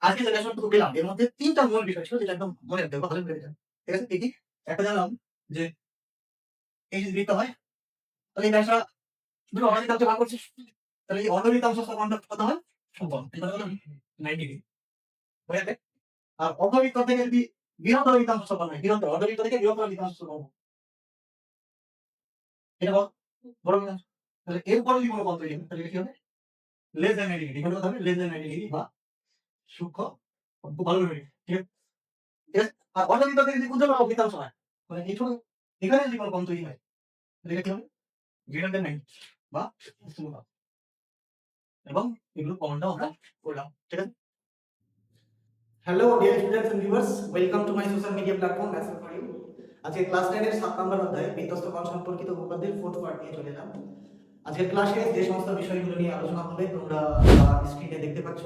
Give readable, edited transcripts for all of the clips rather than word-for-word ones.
আজকে যে লেসনটুকু পেলাম এর মধ্যে ৩ টা মূল বিষয় ছিল যেটা একদম মনে রাখতে হবে, ভালো করে রেখে ঠিক আছে? কি? একটা জানলাম যে এই যদি বৃত্ত হয় তাহলে এই ব্যাসটা দুটো অর্ধবৃত্তাংশ ভাগ করছিস। তাহলে এই অর্ধবৃত্তাংশ সমানটা কত হয়? সমকোণ। এটা হলো 90 ডিগ্রি। হয়ে যাবে? আর অর্ধবৃত্ত থেকে যদি বৃহত্তর বৃত্তাংশ সমান হয়, বৃহত্তর অর্ধবৃত্ত থেকে বৃহত্তর বৃত্তাংশ সমান হয়। এটা বল বড় বৃত্তাংশ। তাহলে এর উপরে যদি কোনো কোণ তৈরি হয় তাহলে কি হবে? Less than 90 degree. এখানে কত হবে? লেস দ্যান 90 ডিগ্রি বা সূক্ষ্ম খুব ভালো করে ঠিক আছে? ঠিক আছে? আর অর্ধবৃত্ত থেকে যদি ক্ষুদ্রতম বৃত্তাংশ হয় মানে এই ছোট এখানে যদি কোনো কোণ তৈরি হয় তাহলে এটা কি হবে? গ্রেটার দ্যান 90 বা সমকোণ। এবং এগুলো কমনটাও আমরা করলাম। ঠিক আছে? Hello dear students and viewers, welcome to my social media platform as for you. আজকে ক্লাস 10 এর 7 নম্বর অধ্যায় বিধ্বস্ত কোণ সম্পর্কিত উপপাদ্যের 4th পার্ট নিয়ে চলে এলাম। আজকের ক্লাসে যে সমস্ত বিষয়গুলো নিয়ে আলোচনা হবে তোমরা স্ক্রিনে দেখতে পাচ্ছ।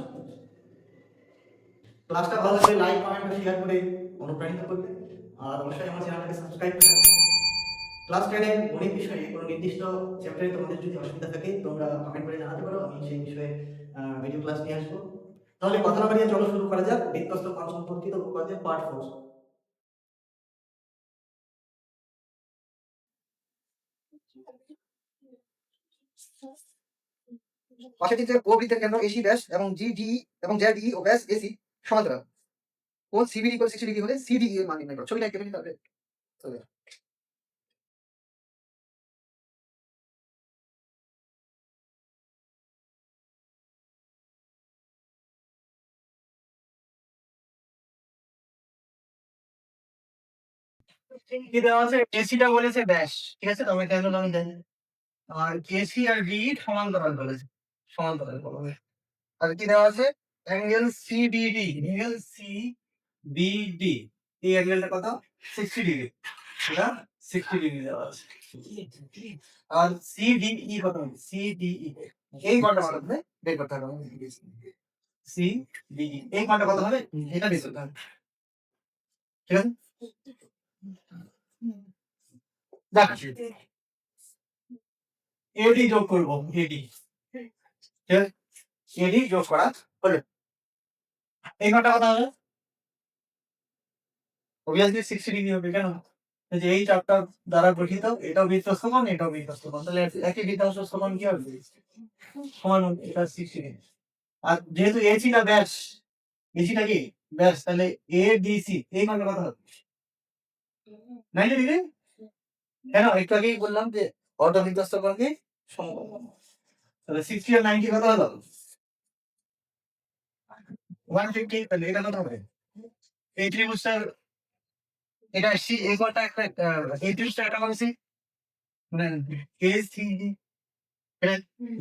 ক্লাসটা ভালো লাগলে লাইক, কমেন্ট আর শেয়ার করে অনুপ্রাণিত করবে। আর অবশ্যই আমার চ্যানেলটাকে সাবস্ক্রাইব করে রাখবে। ক্লাস 10 এর গণিত বিষয়ে কোনো নির্দিষ্ট চ্যাপ্টারে তোমাদের যদি অসুবিধা থাকে তোমরা কমেন্ট করে জানাতে পারো, আমি সেই বিষয়ে ভিডিও ক্লাস নিয়ে আসবো। তাহলে কথা না বাড়িয়ে চলো শুরু করা যাক বিধ্বস্ত কোণ সম্পর্কিত উপপাদ্যের পার্ট 4। পাশের চিত্রে ও বৃত্তের কেন্দ্র এসি ব্যাস এবং জিডিই এবং জেডিই ও ব্যাস এসি সমান্তরাল। কোণ সিবিডি ইকুয়াল 60 ডিগ্রি হলে সিডিই এর মান নির্ণয় করো। ছবিটা এঁকে নিতে হবে। কি দেওয়া আছে? এসিটা বলেছে ব্যাস। ঠিক আছে? তবে কেন আমি জানি। আর এসি আর ডি সমান্তরাল বলেছে। সমান্তরাল বলবে। আর কি দেওয়া আছে? Angle CBD. Angle CBD. এই অ্যাঙ্গেলটা কত? 60 ডিগ্রি। এটা 60 ডিগ্রি দেওয়া আছে। আর সিডিই কত হবে? সিডিই এই কোণটা কত হবে? বের করতে হবে। সিডিই এই কোণটা কত হবে? এটা বের করতে হবে। ঠিক আছে? দেখ এডি যোগ করবো। এডি ঠিক আছে? এডি যোগ করা হলো। এই কোণটা কত হবে? obviously 60 ডিগ্রি হবে। কেন? এই যে এই চাপটা দ্বারা গঠিত এটাও বৃত্তস্থ কোণ, এটাও বৃত্তস্থ কোণ। তাহলে একই বৃত্তাংশস্থ কোণ কি হবে? সমান হবে। এটা 60 ডিগ্রি। আর যেহেতু এসি না ব্যাস, এসিটা কি ব্যাস, তাহলে এবিসি এই কোণটা কত হবে? 90 ডিগ্রি। কেন? একটু আগেই বললাম যে অর্ধবৃত্তস্থ কোণকে সমকোণ। তাহলে 60 আর 90 কত হলো? 150। তাহলে এটা কত হবে? এই ত্রিভুজটার এটা সি এই কোণটা একটা এই ত্রিভুজটা একটা কোণ সি মানে এসিডি। এটা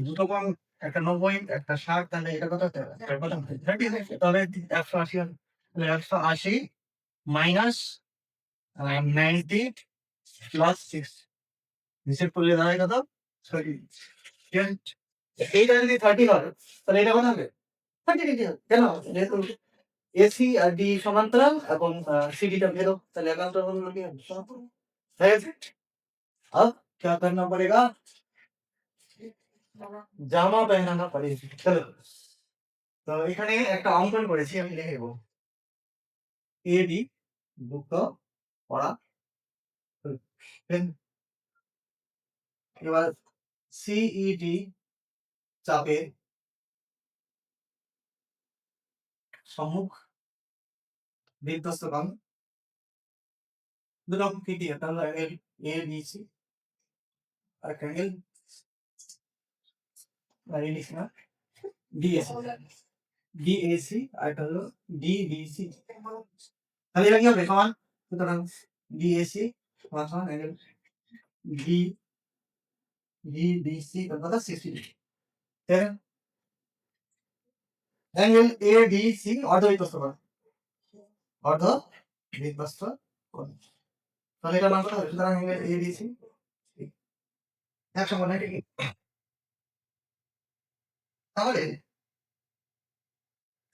দুটো কোণ, একটা 90 একটা 60। তাহলে এটা কত হতে হবে? কত হবে? 30। তবে 180 হবে। তাহলে 180 মাইনাস 90 প্লাস 6 হিসেব করলে দাঁড়ায় কত? 30। ঠিক আছে? এইটা যদি 30 হয় তাহলে এটা কত হবে? 30 ডিগ্রি হবে। কেন? যেহেতু এসি আর ডি সমান্তরাল এবং সিডিটা বেরো, তাহলে একান্তর হলো কি হবে? সমান্তরাল। হয়ে গেছে? अब क्या करना पड़ेगा? জামা পেহনানা পড়েগি। চলো। তো এখানে একটা অঙ্কন করেছি, আমি লিখে দেবো। এডি যুক্ত করা হলো। এবার সিইডি চাপের সম্মুখ বিধ্বস্ত কোণ দুরকম কি দিয়ে? তাহলে অ্যাঙ্গেল এবিসি আর একটা অ্যাঙ্গেল লিখছি না ডিএসি। ডিএসি আর একটা হলো ডিবিসি। তাহলে এটা কি হবে? সমান। সুতরাং ডিএসি সমান সমান অ্যাঙ্গেল ডি ডিবিসি কত? 60 ডিগ্রি। ঠিক আছে? অ্যাঙ্গেল এডিসি অর্ধবৃত্তস্থ কোণ। অর্ধবৃত্তস্থ কোণ। তাহলে এটার মান কত হবে? সুতরাং অ্যাঙ্গেল এডিসি 190 ডিগ্রি। তাহলে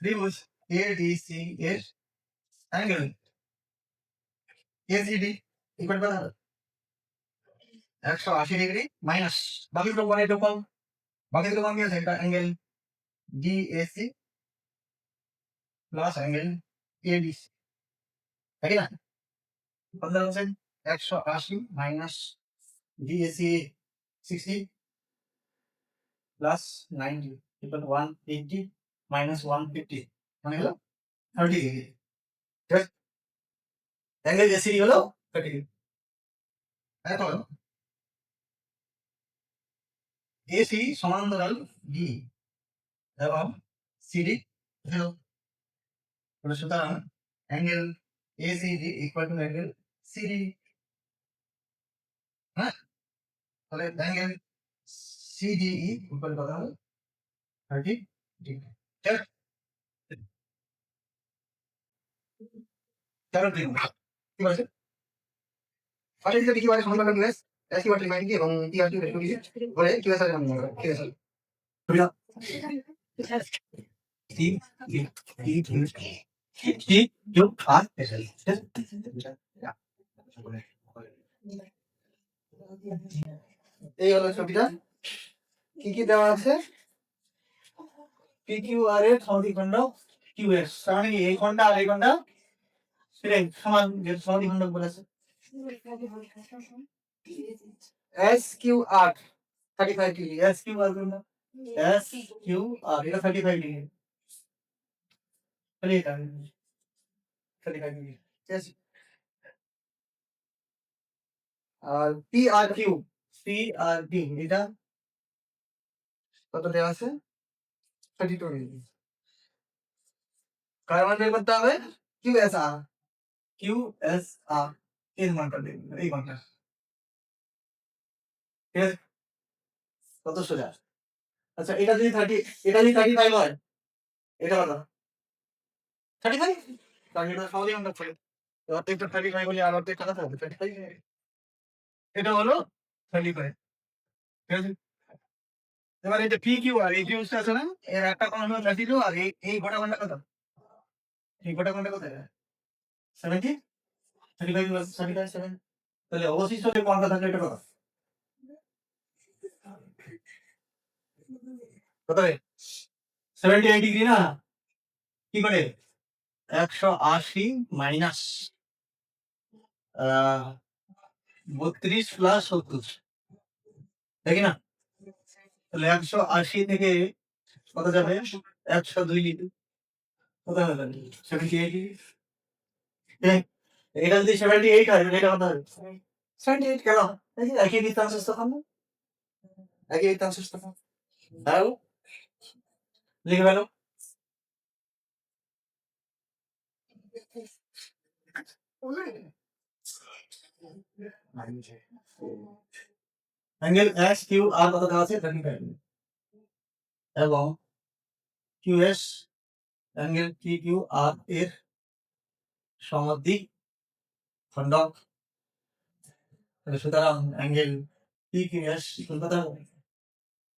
ত্রিভুজ এডিসি এর অ্যাঙ্গেল এসিডি ইকুয়াল কত হবে? 180 ডিগ্রি মাইনাস বাকি দুটো কোণ একটু কম। বাকি দুটো কোণ কি আছে? এটা angle DAC plus angle ABC, তাই না? কত হচ্ছে 180 মাইনাস ডিএসি 60 প্লাস 90 ইকুয়াল 180 মাইনাস 150 মানে হলো 30 ডিগ্রি। ঠিক আছে, অ্যাঙ্গেল এসিডি হলো 30 ডিগ্রি। এখন এসি সমান্তরাল বি এবং সিডি হলো, সুতরাং angle ACD equal to angle CD. হ্যাঁ, তাহলে অ্যাঙ্গেল সিডিই ইকুয়াল কত হবে 30 ডিগ্রি। ঠিক আছে, চলো দেখুন কি বলেছে। ফার্স্ট দিকে কি বলে সমান্তরাল কিউএস এস কি বলে মাইন কি এবং টি আর টু বলে কিউএস এর নাম বলে কিউএস সুবিধা টি টি T Q R S L. এই হলো ছবিটা, কি কি দেওয়া আছে, পি কিউ আর এর সমদ্বিখণ্ড কিউএস, তার মানে কি এই খণ্ড আর এই খণ্ড সেটাই সমান, যে সমদ্বিখণ্ড বলেছে। S Q R 35 degree, S Q R কোনটা, এস কিউ আর এটা 35 ডিগ্রি, তাহলে এটা 35 ডিগ্রি। ঠিক আছে, আর পি আর কিউ, পি আর ডি এটা কত দেওয়া আছে 32 ডিগ্রি। কার মান বের করতে হবে, Q S R, Q S আর এর মানটা দেবেন, এই মানটা। ঠিক আছে, কত সোজা। আচ্ছা এটা যদি 30, এটা যদি 35 হয়, এটা কত 35, কারণ এটা সমদ্বিখণ্ড ছিল, অর্ধেকটা 35 বলি আর অর্ধেক কত হবে 35, এটা হলো 35। ঠিক আছে, এবার এই যে পি কিউ আর এই কিউসটা আছে না, এর একটা কোণ হলো 32 আর এই গোটা কোণটা কত, এই গোটা কোণটা কত 70, 35 প্লাস 35 7, তাহলে অবশিষ্ট যে কোণটা থাকলে এটা কত, কত রে 78 ডিগ্রি না, কি করে 180 মাইনাস 32 প্লাস 70, দেখি না, তাহলে 180 থেকে কত যাবে 102 ডিগ্রি, কত হবে 78 ডিগ্রি। এটা যদি 78 হয় এটা কত হবে 78, কেন এই যে একই বৃত্তাংশ স্থাপন, একই বৃত্তাংশ স্থাপন, তাও লিখে ফেলো। অ্যাঙ্গেল এস কিউ আর কত দেওয়া আছে 35 এবং কিউএস অ্যাঙ্গেল পি কিউ আর এর সমদ্বিখণ্ডক, সুতরাং অ্যাঙ্গেল পি কিউ এস কত হবে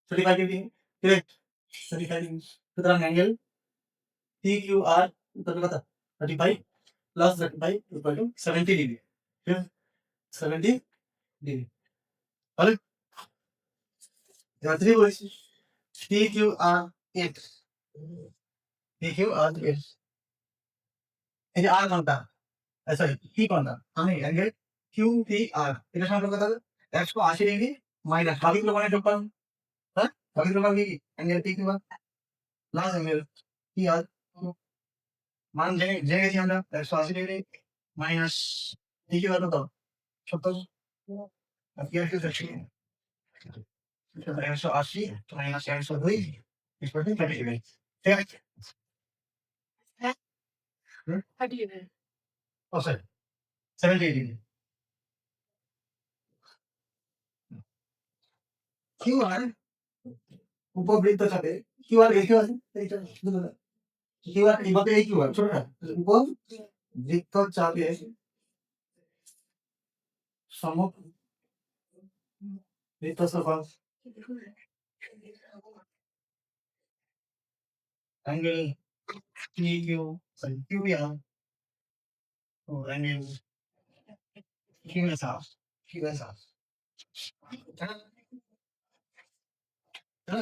35 ডিগ্রি। কারেক্ট, 35 ডিগ্রি, সুতরাং অ্যাঙ্গেল পি কিউ আর কত 35 প্লাস 35 ইকুয়াল টু 70 ডিগ্রি। ঠিক আছে, 70 ডিগ্রি। তাহলে এবার 3 বলেছি পি কিউ আর এক্স, পি কিউ আর এক্স, এই যে আর কোনটা, সরি পি কোনটা, আমি অ্যাঙ্গেল কিউ পি আর এটা সমান কত হবে 180 ডিগ্রি মাইনাস বাকিগুলো মানে যোগ করুন, হ্যাঁ বাকিগুলো মানে কি angle P Q R plus angle P R, মান জেনে জেনে গেছি আমরা 180 degree minus P Q R কত 70 আর পি আর কিউ 180 মাইনাস 102 ইকুয়াল টু 30 ডিগ্রি। ঠিক আছে, ও সরি 70 ডিগ্রি। কিউ আর উপবৃত্ত চাপে, কিউ আর কিউ আছে এইটা দুটো, কিউ আর এইভাবে এই কিউ আর ছোটটা উপবৃত্ত চাপে সমবৃত্ত সফল angle P Q sorry Q P R ও angle Q S R, Q S R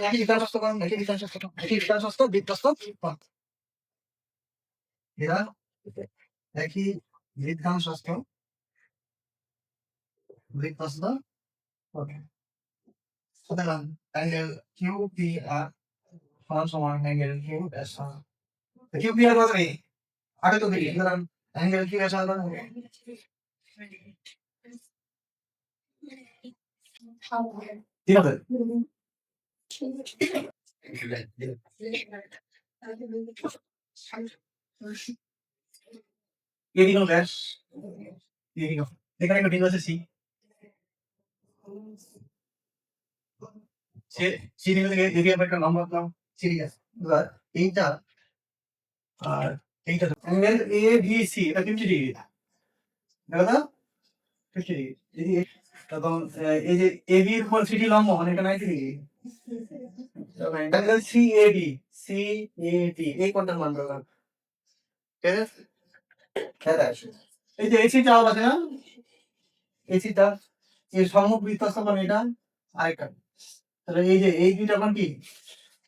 একই বিধান সূত্র করুন, একই বিধান সূত্র, একই বিধান সূত্র বিধ্বস্ত পথ। এরা একই বৃত্তাংশস্থ হবে। সুতরাং অ্যাঙ্গেল কিউ পি আর সমান সমান angle Q S R. Q P আর কত নেই? 78 ডিগ্রি। সুতরাং অ্যাঙ্গেল কিউ এস আর হবে ঠিক আছে। এডি হলো ব্যাস, এডি হলো এখানে একটা বিন্দু আছে সি, সে সি বিন্দু থেকে এডি এর একটা লম্ব আঁকলাম, সিডি আছে। এবার এইটা আর এইটা অ্যাঙ্গেল এ বি সি এটা 50 ডিগ্রি, দেখো তো 50 ডিগ্রি। যদি তখন এই যে এ বি এর উপর সিডি লম্ব মানে এটা 90 degree. Angle C A D, C A D এই কোণটার মান বের করো। ঠিক আছে, হ্যাঁ দেখো। এই যে এসি চাপ আছে না, এসিটা এর সম্মুখ বৃত্তস্থ কোণ এটা আরেকটা। তাহলে এই যে এই দুইটা কোণ কি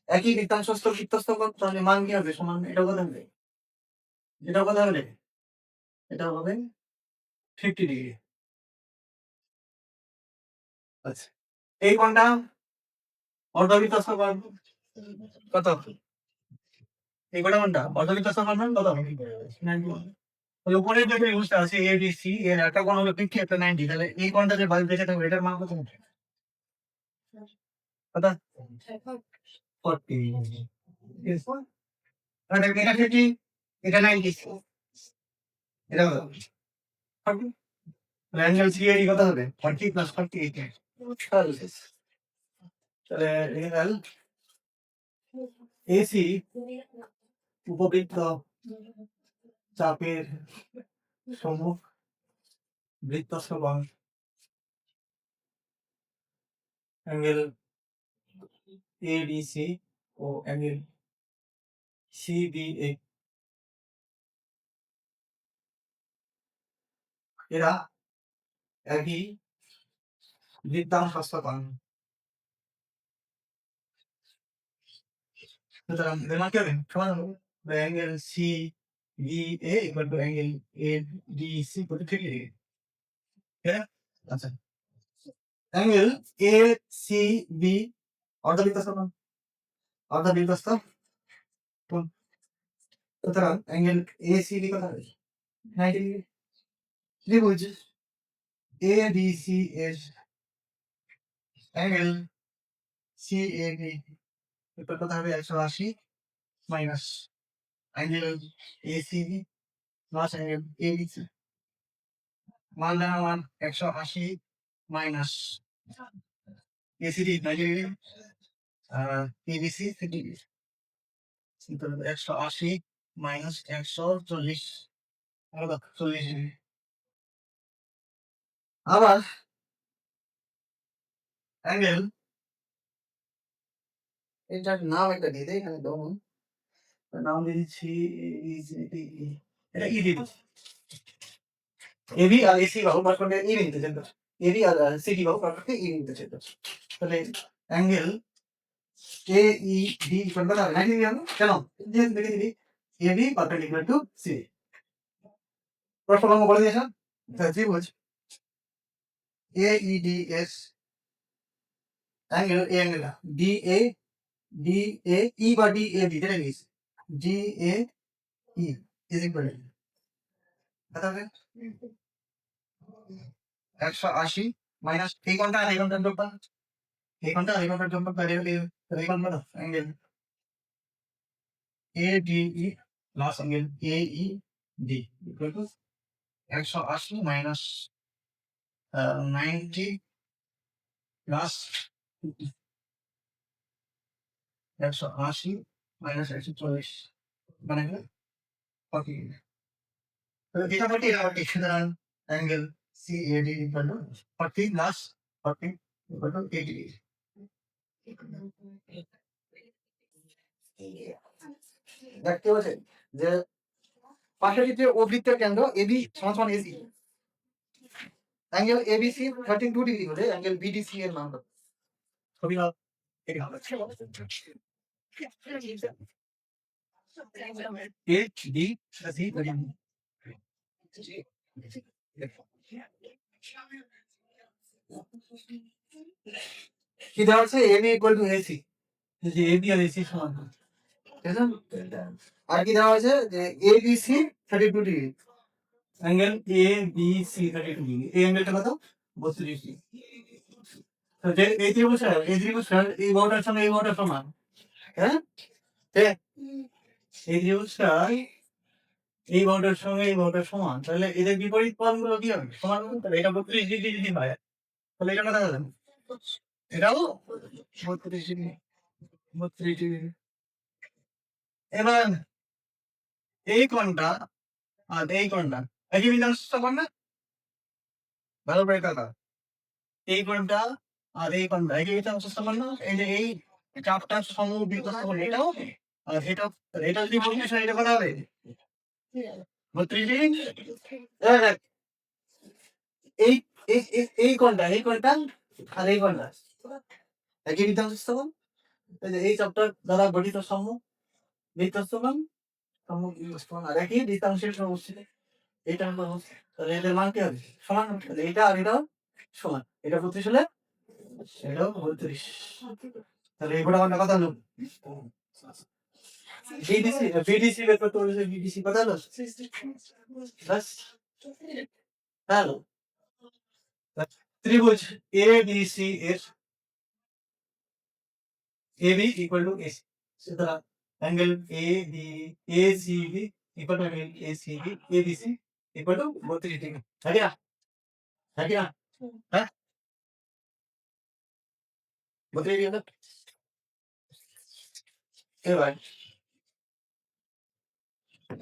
একই বৃত্তাংশস্থ বৃত্তস্থ কোণ, তাহলে মান কি হবে? সমান। এটা কত হবে? এটা কত হবে? এটা হবে 50 ডিগ্রি। আচ্ছা, এই কোণটা অর্ধবৃত্তস্থ কোণ কত? এই কোণটা অর্ধবৃত্তস্থ কোণ কত? 90। ওই উপরের যে ত্রিভুজটা আছে এবিসি এর একটা কোণ হলো 50 একটা 90, তাহলে এই কোণটা যে বাদ বেঁচে থাকবে এটার মান কত? কত? 40। আর এটা 50 এটা 90, এটা কত? 40। অ্যাঙ্গেল সিএডি কত হবে? 40 প্লাস 40 এইটা। তাহলে অ্যাঙ্গেল এসি উপবৃত্ত চাপের সম্মুখ বৃত্তস্থ কোণ অ্যাঙ্গেল এডিসি ও অ্যাঙ্গেল সিডিএ এরা একই বৃত্তাংশস্থ কোণ। সুতরাং এদের মান কি হবে? সমান হবে। Angle C B A equal to angle A D C equal to 30 degree. ঠিক আছে? আচ্ছা, অ্যাঙ্গেল এ সি বি অর্ধবৃত্তস্থ কোণ, অর্ধবৃত্তস্থ কোণ। সুতরাং অ্যাঙ্গেল এ সি বি কত হবে? 90 ডিগ্রি। ত্রিভুজ এ বি সি এর angle C A B equal কত হবে? 180 minus angle A C B plus angle A B C. মান দেওয়া মান 180 মাইনাস এসিডি 90 ডিগ্রি আর এবিসি 50 ডিগ্রি। সুতরাং 180 মাইনাস 140 কত? 40 ডিগ্রি। আবার অ্যাঙ্গেল এটার নাম একটা দিয়ে দেয় এখানে, ধরুন নাম দিয়ে দিচ্ছি এটা ই দিয়ে দিচ্ছি। এবি আর এসি বাহু পারস্পরিক ই নিতে চেষ্টা করছে, এবি আর সিডি বাহু পারস্পরিক ই নিতে চেষ্টা করছে। তাহলে angle A E D equal কত হবে? 90 ডিগ্রি হবে। কেন? যে দেখে দিবি এবি পারপেন্ডিকুলার টু সি। প্রশ্ন বলে দিয়েছেন ত্রিভুজ A E D S angle A angle D A E বা ডি এ বি যেটা নিস D A E is equal কত হবে? 180 মাইনাস এই কোণটা আর এই কোণটার যোগফল, এই কোণটা আর এই কোণটার যোগফল বাইরে হলে এই কোণ কত? Angle A D E plus angle A E D equal to 180 minus 90 plus 180 minus 140 মানে 40। এটা 40 এটা 40, সুতরাং angle CAD equal to 40 plus 40 equal to 80 degree. দেখতে পাচ্ছেন যে পাশের চিত্রে ও বৃত্তের কেন্দ্র এবি সমান সমান এসি, অ্যাঙ্গেল এবিসি 32 ডিগ্রি হলে অ্যাঙ্গেল বিডিসি এর মান কত? ছবি নাও, এটি হবে। এইচ ডি সি কি দেওয়া আছে এবি ইকুয়াল টু এসি, যে এবি আর এসি সমান, ঠিক আছে? আর কি দেওয়া আছে যে ABC 32 degree, angle A B C 32 degree, এই অ্যাঙ্গেলটা কত 32 ডিগ্রি। তো যে এই ত্রিভুজটা এই বাহুটার সঙ্গে এই বাহুটা সমান, হ্যাঁ ঠিক? এই ত্রিভুজটা এই বাহুটার সঙ্গে এই বাহুটার সমান, তাহলে এদের বিপরীত কোণগুলো কি হবে সমান হবে, তাহলে এটা 32 ডিগ্রি যদি হয় তাহলে এটা কত হবে, এটাও 32 ডিগ্রি, 32 ডিগ্রি। এবার এই কোণটা আর এই কোণটা একই বিন্যাস কোণ না, ভালো করে কথা, এই কোণটা আর এই কোণটা একই বিন্যাস কোণ না, এই যে এই চাপটা সমবিকৃত কোণ এটাও আর এটাও, তাহলে এটা যদি বত্রিশ হয় এটা কত হবে 32 ডিগ্রি। এবার দেখ, এই এই কোণটা আর এই কোণটা একই বিন্যাস কোণ, এই যে এই চাপটার দ্বারা গঠিত বিধ্বস্ত কোণ সমবিকৃত আর একই বৃত্তাংশের সমষ্টি, এটা আমরা তাহলে এদের মান কি হবে সমান হবে, তাহলে এটা আর এটাও সমান, এটা 32 হলে এটাও 32, তাহলে এগুলো আমরা কথা হলো বিডিসি বের করতে বলেছে, বিডিসি কত হলো বাস, হ্যালো ত্রিভুজ এ বি সি এর AB equal to AC, সুতরাং angle ACB equal to angle ACB ABC equal to 32 degree, থাকে না থাকে না, হ্যাঁ 32 ডিগ্রি হলো। এবার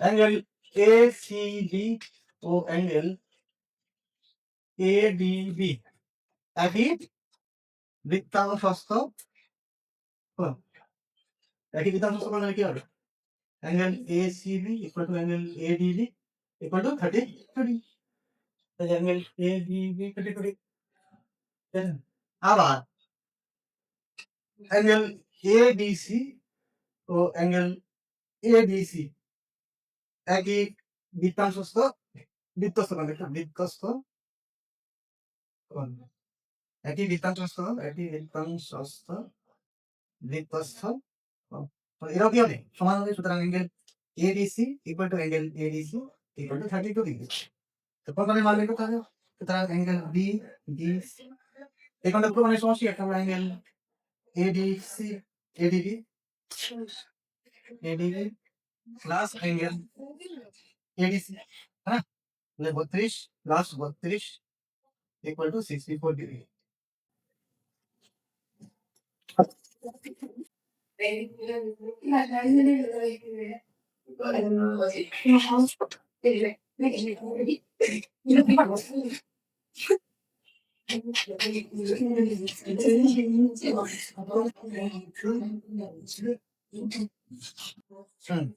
অ্যাঙ্গেল ACB ও অ্যাঙ্গেল ADB একই বৃত্তাংশস্থ কোণ, একই বৃত্তাংশস্থ কোণ মানে কি হবে, angle ACB equal to angle ADB equal to 32 degree, তাহলে অ্যাঙ্গেল ADB 32 ডিগ্রি। আবার অ্যাঙ্গেল ABC ও অ্যাঙ্গেল ADC একই বৃত্তাংশস্থ বৃত্তস্থ কোণ, দেখুন বৃত্তস্থ কোণ, একই বৃত্তাংশস্থ বৃত্তস্থ কোণ। তো এরাও কি হবে সমান হবে, সুতরাং angle ADC equal to angle ADC equal to 32 degree. তো কোণের মান বের করতে হবে, সুতরাং অ্যাঙ্গেল BDC এই কোণটা পুরো মানে সমষ্টি, একটা আমরা angle ADC ADB plus angle ADC, হ্যাঁ 32 প্লাস 32 equal to 64 ডিগ্রি।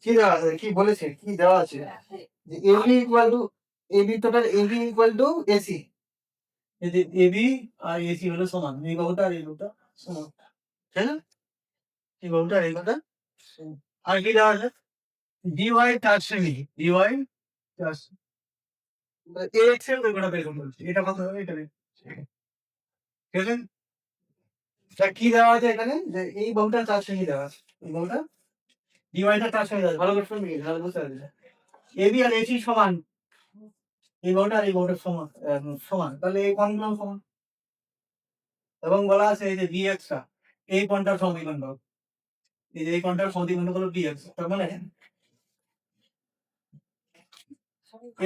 কি দেওয়া আছে, কি বলেছে, কি দেওয়া আছে যে AB equal to AB equal to AC, এই যে এবি আর এসি হলো সমান, এই বাহুটা আর এই বাহুটা সমান, তাই না, এই বাহুটা আর এই বাহুটা সমান। আর কি দেওয়া আছে ডিওয়াই 400 মিলি, ডিওয়াই 400 এক্স এর ওই কোণটা বের করতে বলছে, এটা কত হবে এটা বের, ঠিক আছে? তা কি দেওয়া আছে এখানে যে এই বাহুটা 400 মিলি দেওয়া আছে, এই বাহুটা ডিওয়াইটা 400 মিলি দেওয়া আছে, ভালো করে শুনবি তাহলে বুঝতে পারবি। এবি আর এসি সমান, এই বাহুটা আর এই বাহুটার সমান সমান, তাহলে এই কোণগুলো সমান, এবং বলা আছে এই যে bx টা এই কোণটার সমদ্বিখণ্ড হবে, এই যে এই কোণটার সমদ্বিখণ্ড হলো bx, তার মানে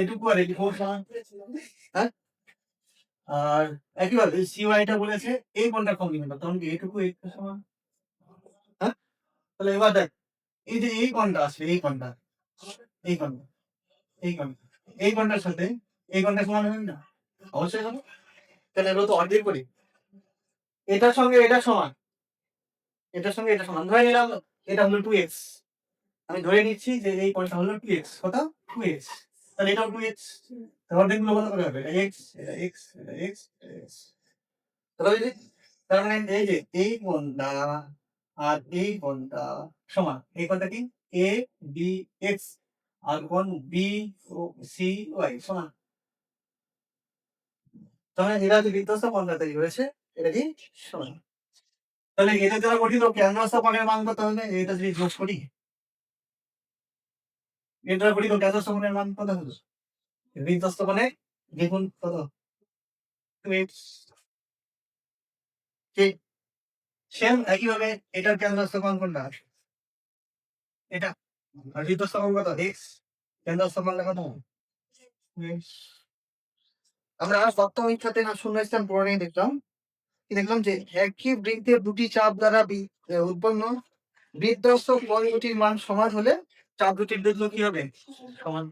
এটুকু আর এটুকু সমান, হ্যাঁ? আর একইভাবে CY টা বলেছে এই কোণটার সমদ্বিখণ্ড, তখন কি এটুকু এইটুকু সমান, হ্যাঁ? তাহলে এবার দেখ এই যে এই কোণটা আছে, এই কোণটা এই কোণটা এই কোণটা এই কোণটার সাথে এই কোণটা সমান হবে না, অবশ্যই হবে, তাহলে এগুলো তো অর্ধেক করি, এটার সঙ্গে এটা সমান, এটার সঙ্গে এটা সমান, ধরে নিলাম এটা হলো 2x, আমি ধরে নিচ্ছি যে এই কোণটা হলো 2x, কত 2x, তাহলে এটাও 2x, তাহলে অর্ধেকগুলো কত করে হবে, এটা x এটা x এটা x এটা x, তাহলে তার মানে এই যে এই কোণটা আর এই কোণটা সমান, এই কোণটা কি এ বি এক্স আর কোণ বি ও সি ওয়াই সমান। তাহলে এরা যে বৃত্তস্থ কোণটা তৈরি করেছে এটা কি সমান। তাহলে এটা দ্বারা গঠিত কেন্দ্রস্থ কোণের মান কত হবে? এটা যদি যোগ করি এটা দ্বারা গঠিত কেন্দ্রস্থ কোণের মান কত হবে? বৃত্তস্থ কোণে দ্বিগুণ কত? 2x ঠিক সেম একইভাবে এটার কেন্দ্রস্থ কোণ কোনটা? এটা। আর বৃত্তস্থ কোণ কত? x কেন্দ্রস্থ কোণটা কত? 2x। আমরা সপ্তম ইচ্ছাতে না শূন্য স্থান পূরণে দেখলাম কি দেখলাম যে একই বৃত্তের দুটি চাপ দ্বারা উৎপন্ন বৃত্তস্থ কোণ দুটির মান সমান হলে চাপ দুটির দৈর্ঘ্য কি হবে? সমান।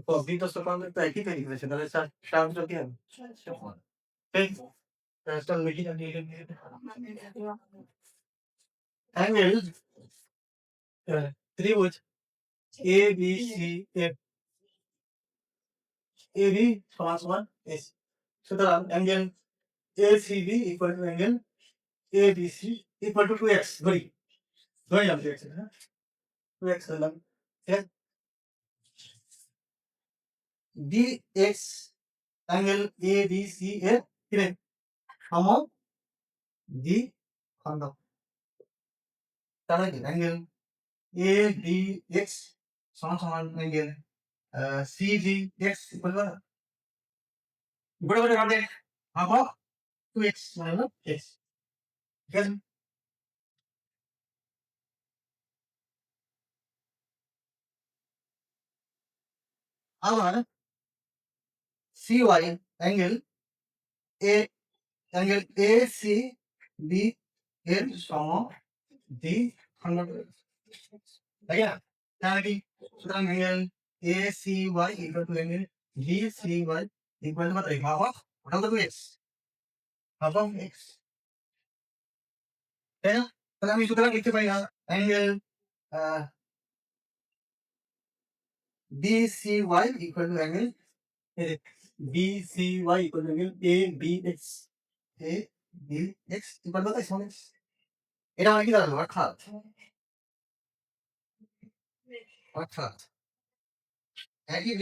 তো বৃত্তস্থ কোণ তো একই তৈরি করেছে তাহলে চাপ দুটো কি হবে? সমান। ঠিক। তাহলে লিখি অ্যাঙ্গেল ত্রিভুজ A B C F A B সমান সমান এস। সুতরাং angle A C B equal to angle A B C equal to 2x ধরি ধরলাম 2x হ্যাঁ 2x ধরলাম ঠিক আছে। dx angle A B C এর কিরে সম ডি খণ্ড। তাহলে কি অ্যাঙ্গেল এ বি এক্স সমান সমান angle C D X equal to বড় বড় কাটে হাফ 2x মানে হলো x ঠিক আছে। আবার C Y angle A angle A C B এর সম ডি খণ্ড তাই না? তাহলে কি সুতরাং angle A C Y equal to angle D C Y equal to কত? হাফ অফ ওটা তো x হাফ অফ x তাই না? তাহলে আমি সুতরাং লিখতে পারি angle B C Y equal to angle B C Y equal to angle A B X A B X equal to কত? সমান x। এটা মানে কি দাঁড়ালো? অর্থাৎ একই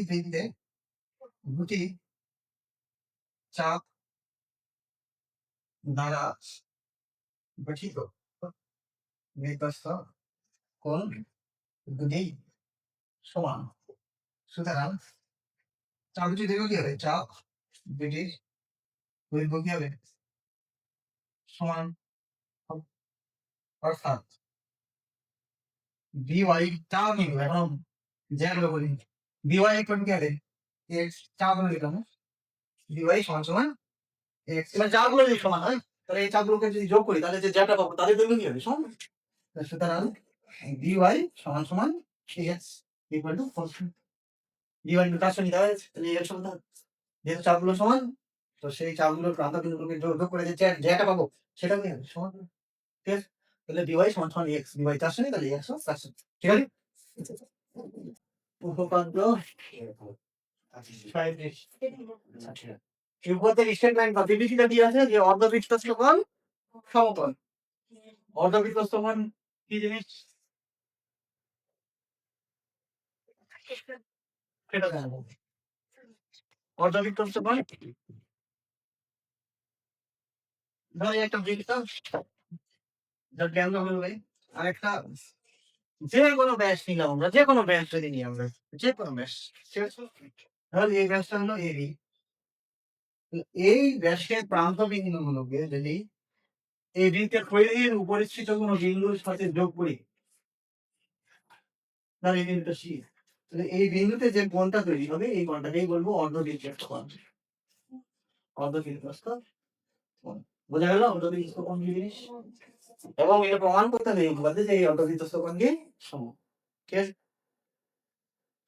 বৃত্তে দুটি চাপ দ্বারা গঠিত বৃত্তস্থ কোণ দুটি সমান। সুতরাং চাপ দুটি দৈর্ঘ্য কি হবে? চাপ দুটির দৈর্ঘ্য কি হবে? সমান হবে। অর্থাৎ বিওয়াই চাপ নিব এখন যেগুলো বলি বিওয়াই ইকুয়াল টু কি হবে? এক্স চাপগুলো লিখলাম বিওয়াই সমান সমান এক্স। এবার চাপগুলো যদি সমান হয় তাহলে এই চাপগুলোকে যদি যোগ করি তাহলে যে যেটা পাবো তাদের দৈর্ঘ্য কি হবে? সমান। সুতরাং বিওয়াই সমান সমান এক্স ইকুয়াল টু 4 বিওয়াই তার সঙ্গে দেওয়া হয়েছে তাহলে এর সমান যেহেতু চাপগুলো সমান তো সেই চাপগুলোর প্রান্ত বিন্দুগুলোকে যোগ করে যে যেটা পাবো সেটা কি হবে? সমান। ঠিক আছে তাহলে বিওয়াই সমান সমান এক্স বিওয়াই তার সঙ্গে তাহলে এক্স তার সঙ্গে ঠিক আছে। উপপাদ্য 37 উপপাদ্যের স্ট্রেট লাইন বা বিবৃতিটা দিয়ে আছে যে অর্ধবৃত্তস্থ কোণ সমকোণ। অর্ধবৃত্তস্থ কোণ কি জিনিস সেটা জানবো। অর্ধবৃত্তস্থ কোণ ধর একটা বৃত্ত যার কেন্দ্র হলো আর একটা যে কোনো ব্যাস নিলাম আমরা যে কোনো ব্যাস যদি নিই আমরা যে কোনো ব্যাস ঠিক আছে। ধর এই ব্যাসটা হলো এবি এই ব্যাসের প্রান্ত বিন্দুগুলোকে যদি এই বৃত্তের পরিধির উপরিস্থিত কোনো বিন্দুর সাথে যোগ করি তাহলে এই বিন্দুটা সি তাহলে এই বিন্দুতে যে কোণটা তৈরি হবে এই কোণটাকেই বলবো অর্ধবৃত্তস্থ কোণ। অর্ধবৃত্তস্থ কোণ বোঝা গেল অর্ধবৃত্তস্থ কোণ কি জিনিস এবং এটা প্রমাণ করতে হবে এই উপপাদ্যে যে এই অর্ধবৃত্তস্থ কোণ কি সম। ঠিক আছে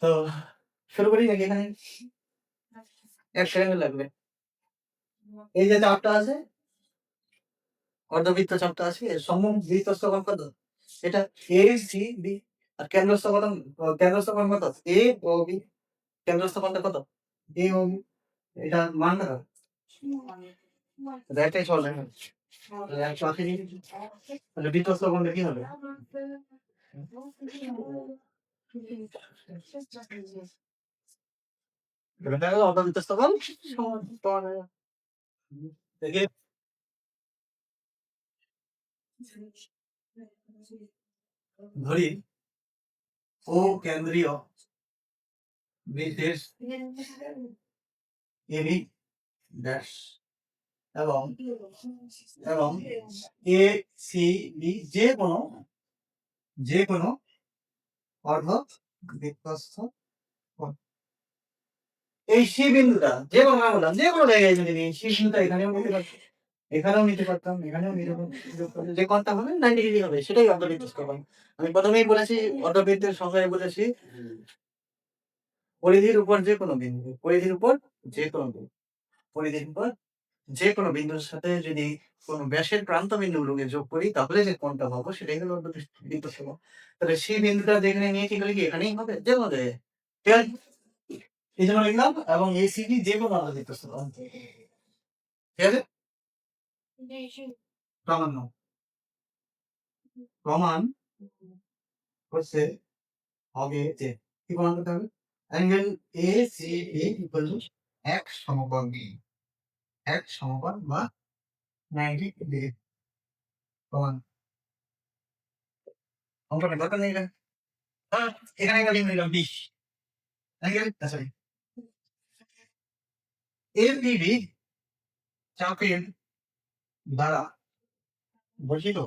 তো শুরু করি নাকি এখানে এক সেকেন্ড লাগবে। এই যে চাপটা আছে অর্ধবৃত্ত চাপটা আছে এর সম্মুখ বৃত্তস্থ কোণ কত? এটা এ সি বি আর কেন্দ্রস্থ কোণ কত? এ ও বি কেন্দ্রস্থ কোণটা কত? এ ও বি এটা মান কত? এটাই চলে তাহলে 180 ডিগ্রি। তাহলে বিধ্বস্ত কোণটা কি হবে? এবার দেখা গেল অর্ধবৃত্তস্থ কোণ সমান দেখে ধরি ও কেন্দ্রীয় বৃত্তের এবি ব্যাস এবং এবং এ সি বি যে কোনো অর্ধ বৃত্তস্থ কোণ। এই সি বিন্দুটা যে কোনো না বললাম যে কোনো জায়গায় যদি নিই সি বিন্দুটা এখানেও নিতে পারতাম এখানেও নিতে পারতাম এখানেও নিতে পারতাম যে কোণটা হবে 90 ডিগ্রি হবে সেটাই অর্ধবৃত্তস্থ কোণ। আমি প্রথমেই বলেছি অর্ধবৃত্তের সংজ্ঞায় বলেছি পরিধির উপর যে কোনো বিন্দু পরিধির উপর যে কোনো বিন্দু পরিধির উপর যে কোনো বিন্দুর সাথে যদি কোনো ব্যাসের প্রান্ত বিন্দুগুলোকে যোগ করি তাহলে যে কোণটা পাবো সেটাই হলো অর্ধবৃত্তস্থ কোণ। তাহলে সেই বিন্দুটা যেখানে নিয়েছি গেলে কি এখানেই হবে যে কোনো জায়গায় ঠিক আছে? এই জন্য লিখলাম এবং এসিডি যে কোনো অর্ধবৃত্তস্থ কোণ ঠিক আছে? প্রামাণ্য প্রমাণ হচ্ছে হবে যে কি প্রমাণ করতে হবে angle A C B equal to এক সমকোণ বা 90 ডিগ্রি প্রমাণ। অঙ্কটা দরকার নেই এখানে। হ্যাঁ, এখানে একটা লিখে দিলাম 20 অ্যাঙ্গেল সরি এবিডি চাপের দ্বারা গঠিত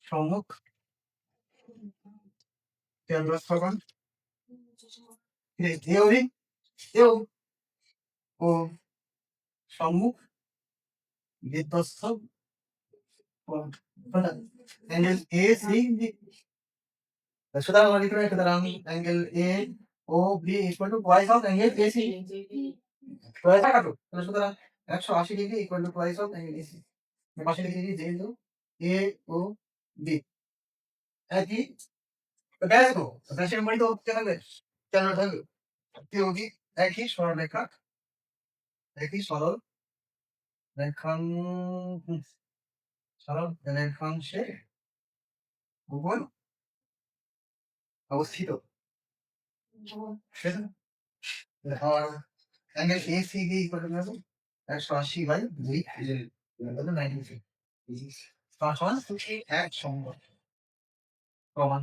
সম্মুখ কেন্দ্রস্থ কোণ এওরি এও ও সম্মুখ বৃত্তস্থ কোণ অ্যাঙ্গেল এ সি বি। সুতরাং আমরা লিখতে পারি সুতরাং angle A O B equal to twice of angle A C twice কাটো তাহলে সুতরাং 180 degree equal to twice of angle A C পাশে লিখে দিয়েছি যেহেতু এ ও বি একই ব্যাস তো ব্যাসের মানে তো কে থাকবে কেন থাকবে এ ও বি একই সরলরেখা একই রেখাং সরল রেখাংশে উপর অবস্থিত ঠিক আছে? আর angle A C B equal to 180 by 2 90 সমান এক সঙ্গ প্রমাণ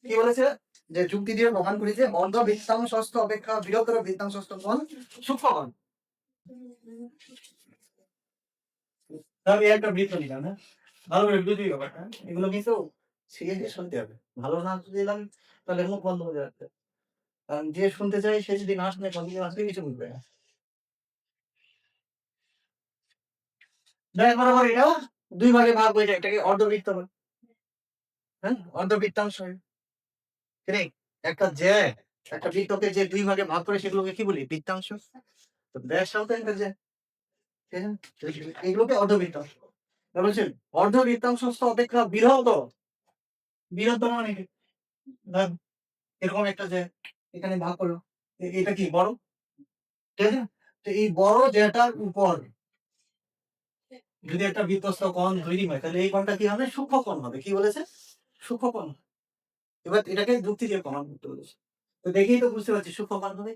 কি বলেছে যে যুক্তি দিয়ে প্রমাণ করি যে অর্ধ বৃত্তাংশস্থ অপেক্ষা বৃহত্তর বৃত্তাংশস্থ কোণ সূক্ষ্ম কোণ। আমি একটা বৃত্ত নিলাম না ভালো করে বুঝবি ব্যাপারটা এগুলো কিন্তু সিরিয়াসলি শুনতে হবে ভালো না দিলাম তাহলে মুখ বন্ধ হয়ে যাচ্ছে কারণ যে শুনতে চাই সে যদি না শুনে কন্টিনিউ আসবে কিছু বুঝবে না। দেখ বরাবর এটা দুই ভাগে ভাগ হয়ে যায় এটাকে অর্ধবৃত্ত বলে হ্যাঁ অর্ধবৃত্তাংশ একটা যে একটা বৃত্তকে যে দুই ভাগে ভাগ করে সেগুলোকে কি বলি বৃত্তাংশ। তো ব্যাসটাও তো একটা যে ঠিক আছে? এগুলোকে অর্ধবৃত্তাংশ বলছেন অর্ধবৃত্তাংশস্থ অপেক্ষা বৃহত্তর মানে কি ধর এরকম একটা যে এখানে ভাগ করলো এটা কি বড় ঠিক আছে? তো এই বড় যেটার উপর যদি একটা বৃত্তস্থ কোণ তৈরি হয় তাহলে এই কোণটা কি হবে সূক্ষ্ম কোণ হবে কি বলেছে সূক্ষ্ম কোণ। এবার এটাকে যুক্তি দিয়ে প্রমাণ করতে বলেছে তো দেখেই তো বুঝতে পারছি সূক্ষ্ম কোণ হবে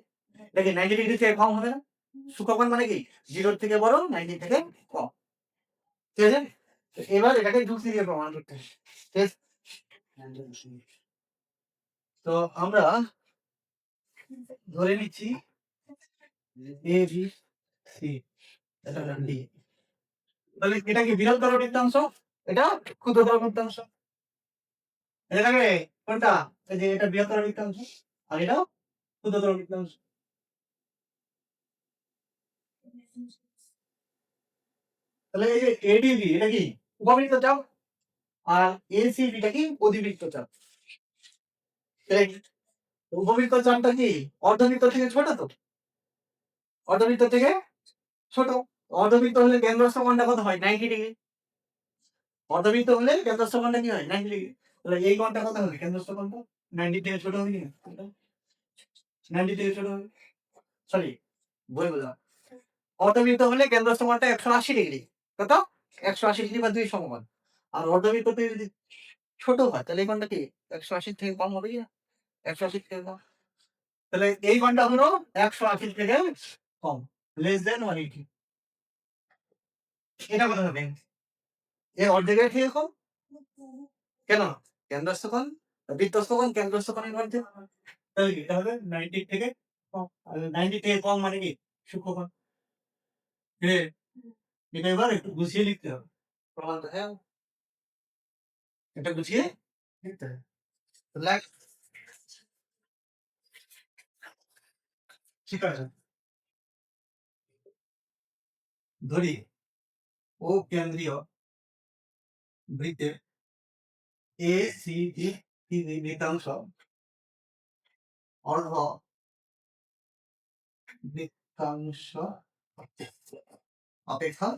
দেখে 90 ডিগ্রি থেকে কম হবে না সূক্ষ্ম কোণ মানে কি 0 থেকে বড় 90 থেকে কম ঠিক আছে? তো এবার এটাকে যুক্তি দিয়ে প্রমাণ করতে হবে ঠিক আছে? তো আমরা ধরে নিচ্ছি এ বি সি এটা ডি তাহলে এটা কি বৃহত্তর বৃত্তাংশ এটা ক্ষুদ্রতর বৃত্তাংশ এটাকে কোনটা এই যে এটা বৃহত্তর বৃত্তাংশ আর এটা ক্ষুদ্রতর বৃত্তাংশ। তাহলে এই যে এডিবি এটা কি উপবৃত্ত চাপ আর এসিবি টা কি অধিবৃত্ত চাপ। উপবৃত্ত চাপটা কি অর্ধবৃত্ত থেকে ছোট তো অর্ধবৃত্ত থেকে ছোট অর্ধবৃত্ত হলে কেন্দ্রস্থ কোণটা কত হয় 90 ডিগ্রি অর্ধবৃত্ত হলে কেন্দ্রস্থ কোণটা কি হয় 90 ডিগ্রি তাহলে এই কোণটা কত হবে? কেন্দ্রস্থ কোণটা 90 থেকে ছোট হবে কি না? 90 থেকে ছোট হবে। সরি, ভুল বললাম। অর্ধবৃত্ত হলে কেন্দ্রস্থ কোণটা 180 ডিগ্রি। কত? 180 ডিগ্রি বা 2 সমকোণ। আর অর্ধবৃত্ত থেকে যদি ছোট হয় তাহলে এই কোণটা কি 180 থেকে কম হবে কি না? 180 থেকে কম। তাহলে এই কোণটা হলো 180 থেকে কম, লেস দেন 180। এটা কত হবে? এর অর্ধেকের থেকে কম। কেন? কেন্দ্রস্থ কোণ, বৃত্তস্থ কোণ কেন্দ্রস্থ কোণের মধ্যে। তাহলে কি? এটা হবে 90 থেকে কম। আর 90 থেকে কম মানে কি? সূক্ষ্মকোণ। রে, এটা এবার একটু গুছিয়ে লিখতে হবে। প্রমাণটা হ্যাঁ, এটা গুছিয়ে লিখতে হবে। লাইক ঠিক আছে। ধরি ও কেন্দ্রীয় বৃত্তের ACD বৃত্তাংশ অর্ধ বৃত্তাংশ অপেক্ষা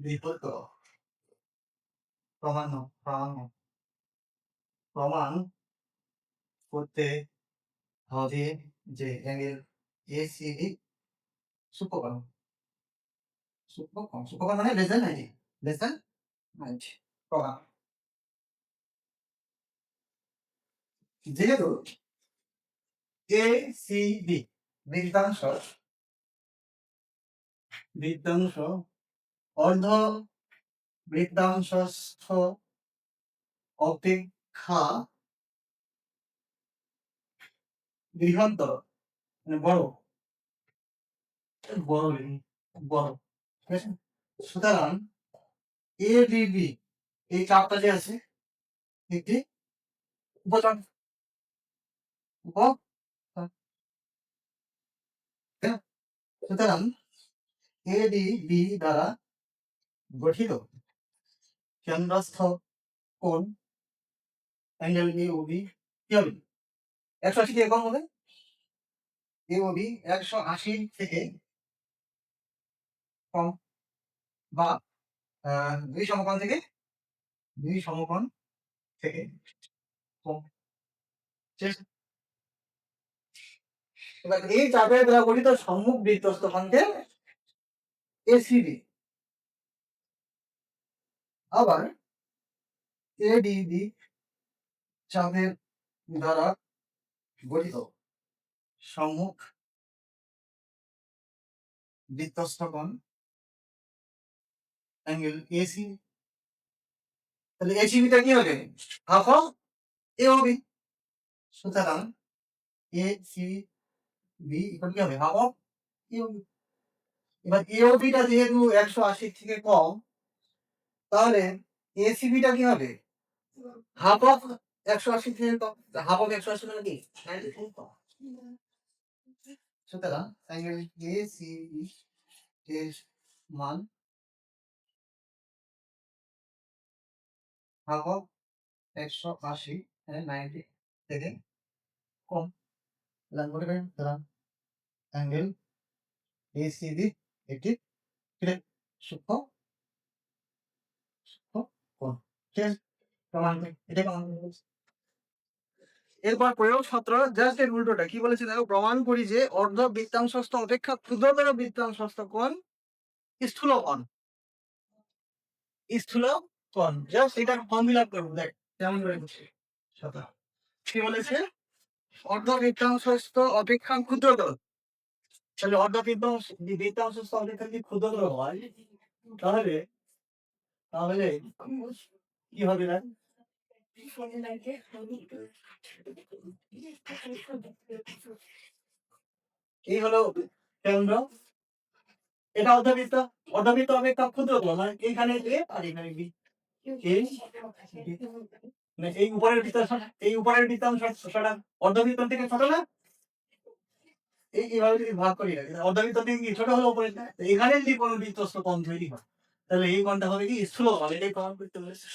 বৃহত্ত। প্রমাণ প্রমাণ প্রমাণ করতে হবে যে অ্যাঙ্গেল ACD সূক্ষ্মকোণ। সূক্ষ্মকোণ মানে লেস দ্যান 90, লেস দ্যান 90। প্রমাণ যেহেতু ACD বৃত্তাংশ বৃত্তাংশ অর্ধ বৃত্তাংশস্থ অপেক্ষা বৃহত্তর মানে বড় বড় বড়, ঠিক আছে? সুতরাং ADB এই চাপটা যে আছে একটি উপচাপ, উপচাপ। সুতরাং ADB দ্বারা গঠিত কেন্দ্রস্থ কোণ অ্যাঙ্গেল AOB কি হবে? 180 থেকে কম হবে। AOB 180 থেকে কম বা 2 সমকোণ থেকে 2 সমকোণ থেকে কম। ঠিক আছে? এবার এই চাপের দ্বারা গঠিত সম্মুখ বৃত্তস্থ কোণকে ACB। আবার ADB চাপের দ্বারা গঠিত সম্মুখ বৃত্তস্থ কোণ অ্যাঙ্গেল AC। তাহলে ACB টা কি হবে? Half of AOB। সুতরাং ACB ইকুয়াল কি হবে? Half of AOB। এবার AOB টা যেহেতু 180 থেকে কম, তাহলে ACB টা কি হবে? হাফ অফ 180 থেকে কম। হাফ অফ 180 মানে কি? 90 থেকে কম। সুতরাং অ্যাঙ্গেল ACB এর মান হাফ অফ 180 মানে 90 থেকে কম। লাইন করে দেন। সুতরাং অ্যাঙ্গেল ACB একটি সূক্ষ্ম কোণ। ঠিক আছে? প্রমাণ এটা প্রমাণ করছি। এরপর প্রয়োগ সূত্র জাস্ট এর উল্টোটা কি বলেছে দেখো, প্রমাণ করি যে অর্ধ বৃত্তাংশস্থ অপেক্ষা ক্ষুদ্রতর বৃত্তাংশস্থ কোণ স্থূল কোণ। স্থূল কোণ জাস্ট এটা ফর্ম ফিল আপ করবো, দেখ কেমন করে করছি। কি বলেছে? অর্ধ বৃত্তাংশস্থ অপেক্ষা ক্ষুদ্রতর। তাহলে অর্ধ বৃত্তাংশস্থ অপেক্ষা যদি ক্ষুদ্রতর হয় তাহলে তাহলে কি হবে না? এই হলো কেন্দ্র, এটা অর্ধবৃত্ত। অর্ধবৃত্ত অপেক্ষা ক্ষুদ্রতর মানে এইখানে A আর এখানে B। এই মানে এই উপরের বৃত্তাংশ, এই উপরের বৃত্তাংশ সেটা অর্ধবৃত্ত থেকে ছোট না? এইভাবে যদি ভাগ করি অর্ধবৃত্ত থেকে কি ছোট হলো উপরে, এখানে যদি কোনো বৃত্তস্থ কোণ তৈরি হয় তাহলে এই কোণটা হবে কি স্থূল কোণ। এটাই প্রমাণ করতে বলেছে।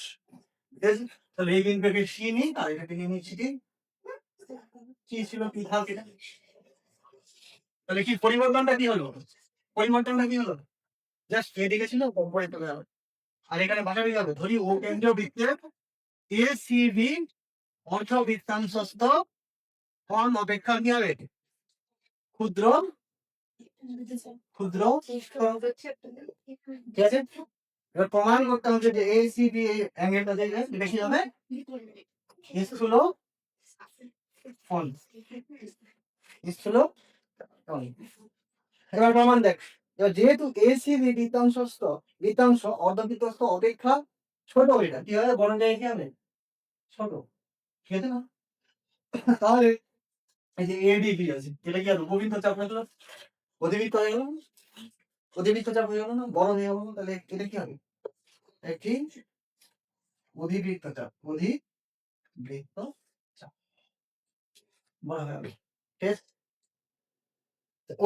ঠিক আছে? তাহলে এই বিন্দুকে C নিই আর এটাকে নিয়ে নিচ্ছি কি কি ছিল কি থাক এটা। তাহলে কি পরিবর্তনটা কি হলো? পরিবর্তনটা কি হলো? জাস্ট এদিকে ছিল উপরে চলে যাবে। আর এখানে বসাবি যাবে। ধরি ও কেন্দ্রীয় বৃত্তের এসিবি অর্ধবৃত্তাংশস্থ কোণ অপেক্ষা কি হবে? ক্ষুদ্র ক্ষুদ্র ঠিক আছে। এবার প্রমাণ করতে হবে যে এসিবি অ্যাঙ্গেলটা দেখবে এটা কি হবে? স্থূল কোণ। স্থূল কোণ। এবার প্রমাণ দেখ। এবার যেহেতু এসিবি বৃত্তাংশ অর্ধবৃত্তস্থ অপেক্ষা ছোট, এটা কি হবে? বড় জায়গায় কি হবে? ছোট, ঠিক আছে না? তাহলে এই যে এডিবি আছে, এটা কি আর উপবৃত্ত চাপ হয়ে গেল? অধিবৃত্ত হয়ে গেল? অধিবৃত্ত চাপ হয়ে গেল না? বড় হয়ে গেল না? তাহলে এটা কি হবে? একটি অধিবৃত্ত চাপ। অধিবৃত্ত চাপ বড় হয়ে গেল, ঠিক আছে?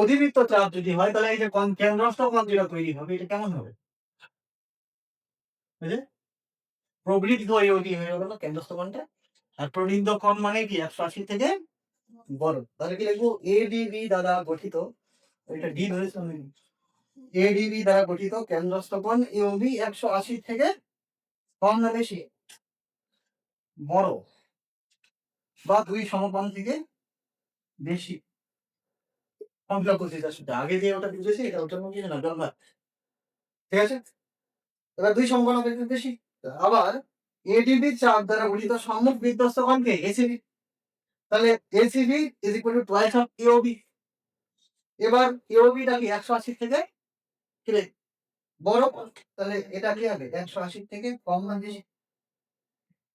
অধিবৃত্ত চাপ যদি হয় তাহলে এই যে কেন্দ্রস্থ কোণ যেটা তৈরি হবে এটা কেমন হবে? এই যে প্রবৃদ্ধ হয়ে হয়ে গেল কেন্দ্রস্থ কোণটা। আর প্রবৃদ্ধ কোণ মানে কি 180 থেকে বড়। তাহলে কি লিখবো? এডিবি দ্বারা গঠিত, এটা ডি ধরেছিলাম, এডিবি দ্বারা গঠিত কেন্দ্রস্থ কোণ ইউবি 180 থেকে কম না বেশি? বড়, বা দুই সমকোণ থেকে বেশি। কমপ্লিট করছি তার সাথে আগে যে ওটা বুঝেছি এটা ওটার মধ্যে না জন্মার, ঠিক আছে? এবার দুই সমকোণ অপেক্ষা বেশি। আবার এডিবি চাপ দ্বারা গঠিত সম্মুখ বিধ্বস্ত কোণকে এসিবি। তাহলে ACB is equal to twice of EOB. এবার ইওবিটা কি 180 থেকে কি রে? বড় কোণ। তাহলে এটা কি হবে? 180 থেকে কম না বেশি?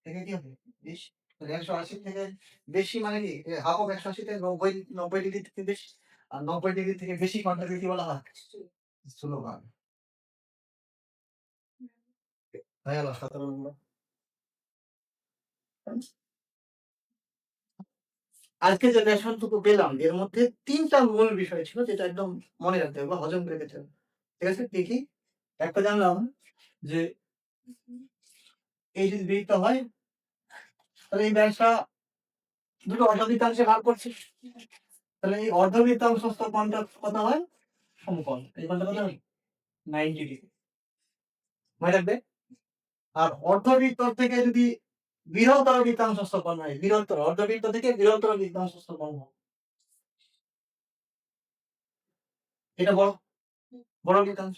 থেকে কি হবে? বেশি। তাহলে 180 থেকে বেশি মানে কি? হাফ অফ 180 থেকে 90 ডিগ্রি থেকে বেশি। আর 90 ডিগ্রি থেকে বেশি কোণটাকে কি বলা হয়? স্থূল কোণ। হয়ে গেল 17 নম্বর। আজকে যে লেসনটুকু পেলাম এর মধ্যে 3টা মূল বিষয় ছিল যেটা একদম মনে রাখতে হবে বা হজম করে খেতে হবে। ঠিক আছে? কি কি? একটা জানলাম যে এই যদি বৃত্ত হয় তাহলে এই ব্যাসটা দুটো অর্ধবৃত্তাংশে ভাগ করছি। তাহলে এই অর্ধবৃত্তাংশস্থ কোণটা কত হয়? সমকোণ। এই কোণটা কত হয়? 90 ডিগ্রি। মনে রাখবে। আর অর্ধবৃত্ত থেকে যদি বৃহত্তর বৃত্তাংশস্থ কোণ হয়, বৃহত্তর অর্ধবৃত্ত থেকে বৃহত্তর বৃত্তাংশস্থ কোণ হয়, এটা বড় বড় বৃত্তাংশ।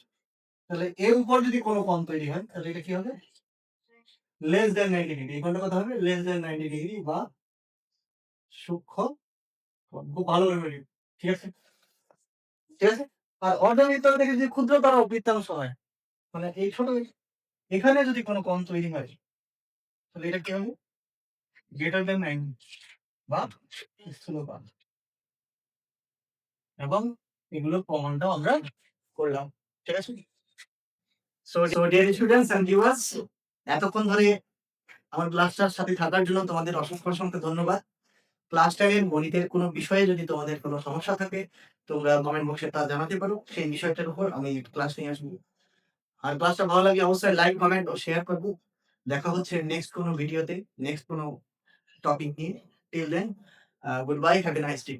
তাহলে এর উপর যদি কোনো কোণ তৈরি হয় তাহলে এটা কি হবে? Less than 90 degree. এই কোণটা কত হবে? লেস দ্যান 90 ডিগ্রি বা সূক্ষ্ম কোণ। খুব ভালো মেমোরি, ঠিক আছে? ঠিক আছে? আর অর্ধবৃত্ত থেকে যদি ক্ষুদ্রতর বৃত্তাংশ হয়, মানে এই ছোট, এখানে যদি কোনো কোণ তৈরি হয় তাহলে এটা কি হবে? গ্রেটার দ্যান 90 বা স্থূল কোণ। এবং এগুলোর প্রমাণটাও আমরা করলাম, ঠিক আছে? So dear students and viewers, এতক্ষণ ধরে আমার ক্লাসটার সাথে থাকার জন্য তোমাদের অসংখ্য অসংখ্য ধন্যবাদ। ক্লাসটার গণিতের কোনো বিষয়ে যদি তোমাদের কোনো সমস্যা থাকে তোমরা কমেন্ট বক্সে তা জানাতে পারো, সেই বিষয়টার উপর আমি ক্লাস নিয়ে আসবো। আর ক্লাসটা ভালো লাগলে অবশ্যই লাইক, কমেন্ট ও শেয়ার করবো। দেখা হচ্ছে নেক্সট কোনো ভিডিওতে, নেক্সট কোনো টপিক নিয়ে। Till then, good bye, have a nice day.